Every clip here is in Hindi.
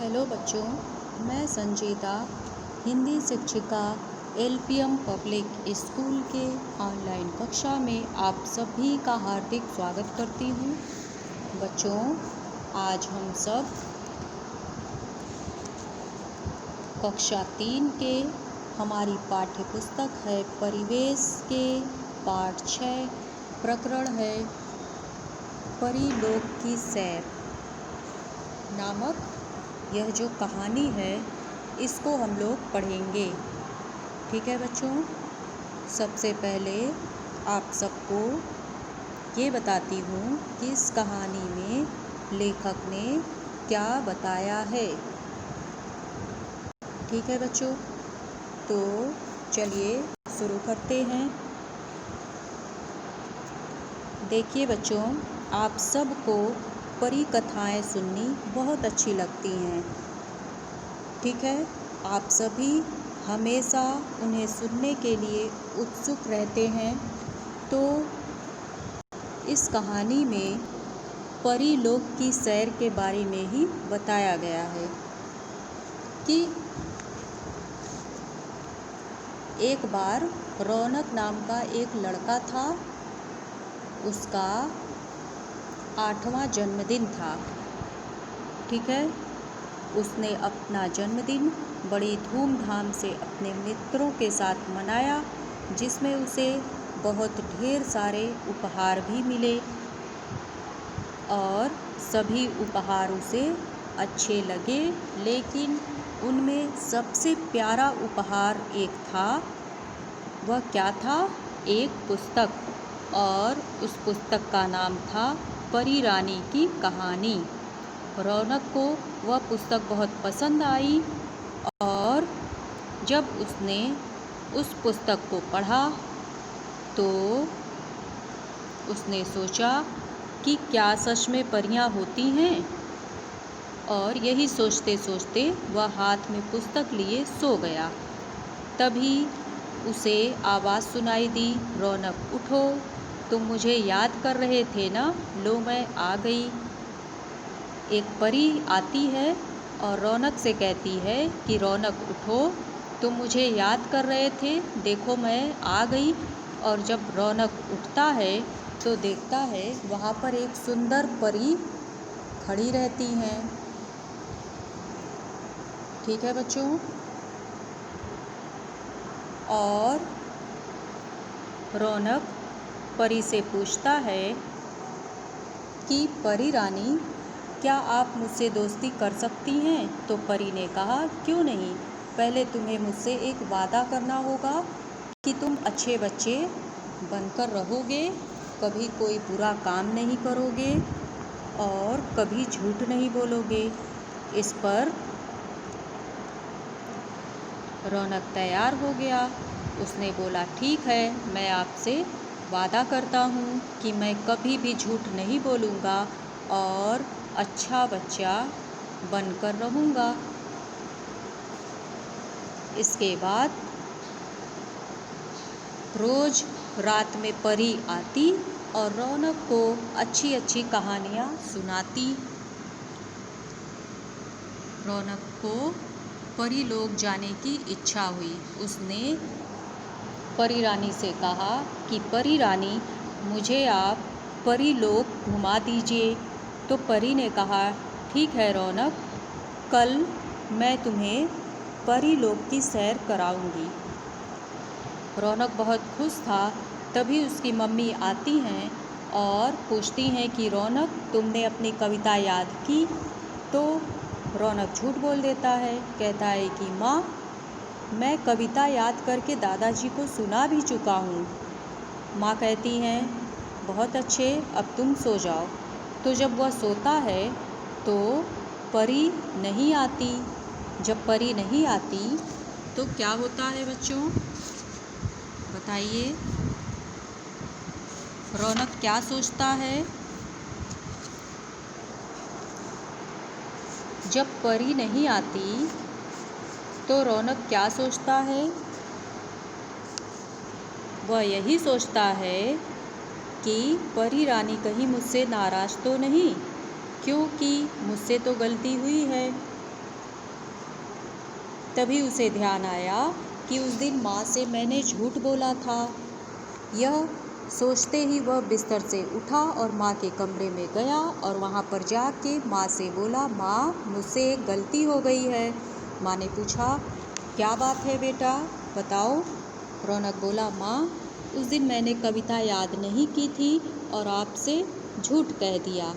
हेलो बच्चों, मैं संजीता हिंदी शिक्षिका एलपीएम पब्लिक स्कूल के ऑनलाइन कक्षा में आप सभी का हार्दिक स्वागत करती हूँ। बच्चों, आज हम सब कक्षा 3 के हमारी पाठ्य पुस्तक है परिवेश के पाठ 6 प्रकरण है परीलोक की सैर नामक यह जो कहानी है इसको हम लोग पढ़ेंगे। ठीक है बच्चों, सबसे पहले आप सबको ये बताती हूँ कि इस कहानी में लेखक ने क्या बताया है। ठीक है बच्चों, तो चलिए शुरू करते हैं। देखिए बच्चों, आप सबको परी कथाएं सुननी बहुत अच्छी लगती हैं। ठीक है, आप सभी हमेशा उन्हें सुनने के लिए उत्सुक रहते हैं। तो इस कहानी में परीलोक की सैर के बारे में ही बताया गया है कि एक बार रौनक नाम का एक लड़का था। उसका 8वां जन्मदिन था। ठीक है, उसने अपना जन्मदिन बड़ी धूमधाम से अपने मित्रों के साथ मनाया, जिसमें उसे बहुत ढेर सारे उपहार भी मिले और सभी उपहार उसे अच्छे लगे। लेकिन उनमें सबसे प्यारा उपहार एक था। वह क्या था? एक पुस्तक, और उस पुस्तक का नाम था परी रानी की कहानी। रौनक को वह पुस्तक बहुत पसंद आई और जब उसने उस पुस्तक को पढ़ा तो उसने सोचा कि क्या सच में परियां होती हैं, और यही सोचते सोचते वह हाथ में पुस्तक लिए सो गया। तभी उसे आवाज़ सुनाई दी, रौनक उठो, तुम मुझे याद कर रहे थे ना, लो मैं आ गई। एक परी आती है और रौनक से कहती है कि रौनक उठो, तुम मुझे याद कर रहे थे, देखो मैं आ गई। और जब रौनक उठता है तो देखता है वहाँ पर एक सुंदर परी खड़ी रहती हैं। ठीक है बच्चों, और रौनक परी से पूछता है कि परी रानी, क्या आप मुझसे दोस्ती कर सकती हैं? तो परी ने कहा, क्यों नहीं, पहले तुम्हें मुझसे एक वादा करना होगा कि तुम अच्छे बच्चे बनकर रहोगे, कभी कोई बुरा काम नहीं करोगे और कभी झूठ नहीं बोलोगे। इस पर रौनक तैयार हो गया। उसने बोला, ठीक है, मैं आपसे वादा करता हूँ कि मैं कभी भी झूठ नहीं बोलूँगा और अच्छा बच्चा बनकर रहूँगा। इसके बाद रोज़ रात में परी आती और रौनक को अच्छी अच्छी कहानियाँ सुनाती। रौनक को परीलोक जाने की इच्छा हुई। उसने परी रानी से कहा कि परी रानी, मुझे आप परीलोक घुमा दीजिए। तो परी ने कहा, ठीक है रौनक, कल मैं तुम्हें परीलोक की सैर कराऊंगी। रौनक बहुत खुश था। तभी उसकी मम्मी आती हैं और पूछती हैं कि रौनक, तुमने अपनी कविता याद की? तो रौनक झूठ बोल देता है, कहता है कि माँ, मैं कविता याद करके दादाजी को सुना भी चुका हूँ। माँ कहती हैं, बहुत अच्छे, अब तुम सो जाओ। तो जब वह सोता है तो परी नहीं आती। जब परी नहीं आती तो क्या होता है बच्चों, बताइए। रौनक क्या सोचता है? जब परी नहीं आती तो रौनक क्या सोचता है? वह यही सोचता है कि परी रानी कहीं मुझसे नाराज़ तो नहीं, क्योंकि मुझसे तो गलती हुई है। तभी उसे ध्यान आया कि उस दिन माँ से मैंने झूठ बोला था। यह सोचते ही वह बिस्तर से उठा और माँ के कमरे में गया और वहाँ पर जाके माँ से बोला, माँ मुझसे एक गलती हो गई है। माँ ने पूछा, क्या बात है बेटा, बताओ। रौनक बोला, माँ उस दिन मैंने कविता याद नहीं की थी और आपसे झूठ कह दिया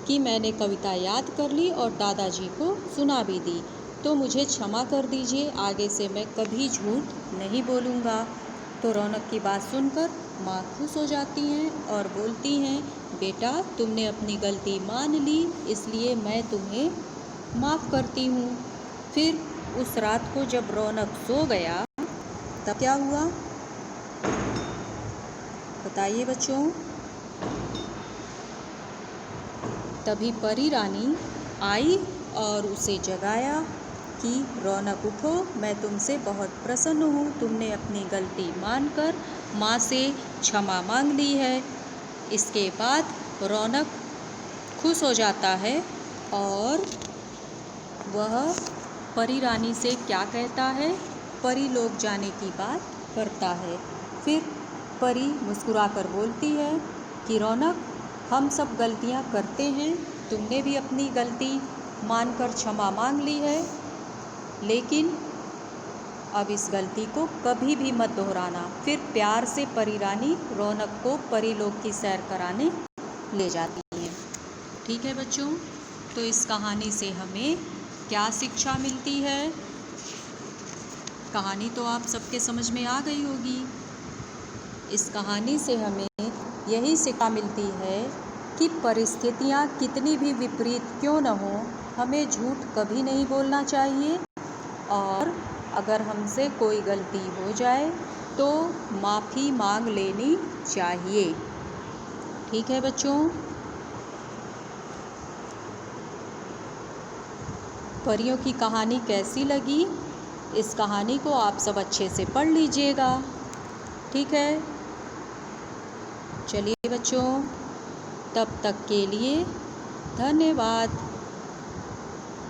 कि मैंने कविता याद कर ली और दादाजी को सुना भी दी, तो मुझे क्षमा कर दीजिए, आगे से मैं कभी झूठ नहीं बोलूँगा। तो रौनक की बात सुनकर माँ खुश हो जाती हैं और बोलती हैं, बेटा तुमने अपनी गलती मान ली, इसलिए मैं तुम्हें माफ़ करती हूँ। फिर उस रात को जब रौनक सो गया तब क्या हुआ, बताइए बच्चों। तभी परी रानी आई और उसे जगाया कि रौनक उठो, मैं तुमसे बहुत प्रसन्न हूँ, तुमने अपनी गलती मानकर माँ से क्षमा मांग ली है। इसके बाद रौनक खुश हो जाता है और वह परी रानी से क्या कहता है, परी लोक जाने की बात करता है। फिर परी मुस्कुराकर बोलती है कि रौनक हम सब गलतियाँ करते हैं, तुमने भी अपनी गलती मानकर क्षमा मांग ली है, लेकिन अब इस गलती को कभी भी मत दोहराना। फिर प्यार से परी रानी रौनक को परीलोक की सैर कराने ले जाती है। ठीक है बच्चों, तो इस कहानी से हमें क्या शिक्षा मिलती है? कहानी तो आप सबके समझ में आ गई होगी। इस कहानी से हमें यही शिक्षा मिलती है कि परिस्थितियाँ कितनी भी विपरीत क्यों न हो, हमें झूठ कभी नहीं बोलना चाहिए और अगर हमसे कोई गलती हो जाए तो माफ़ी मांग लेनी चाहिए। ठीक है बच्चों, परियों की कहानी कैसी लगी? इस कहानी को आप सब अच्छे से पढ़ लीजिएगा। ठीक है, चलिए बच्चों, तब तक के लिए धन्यवाद।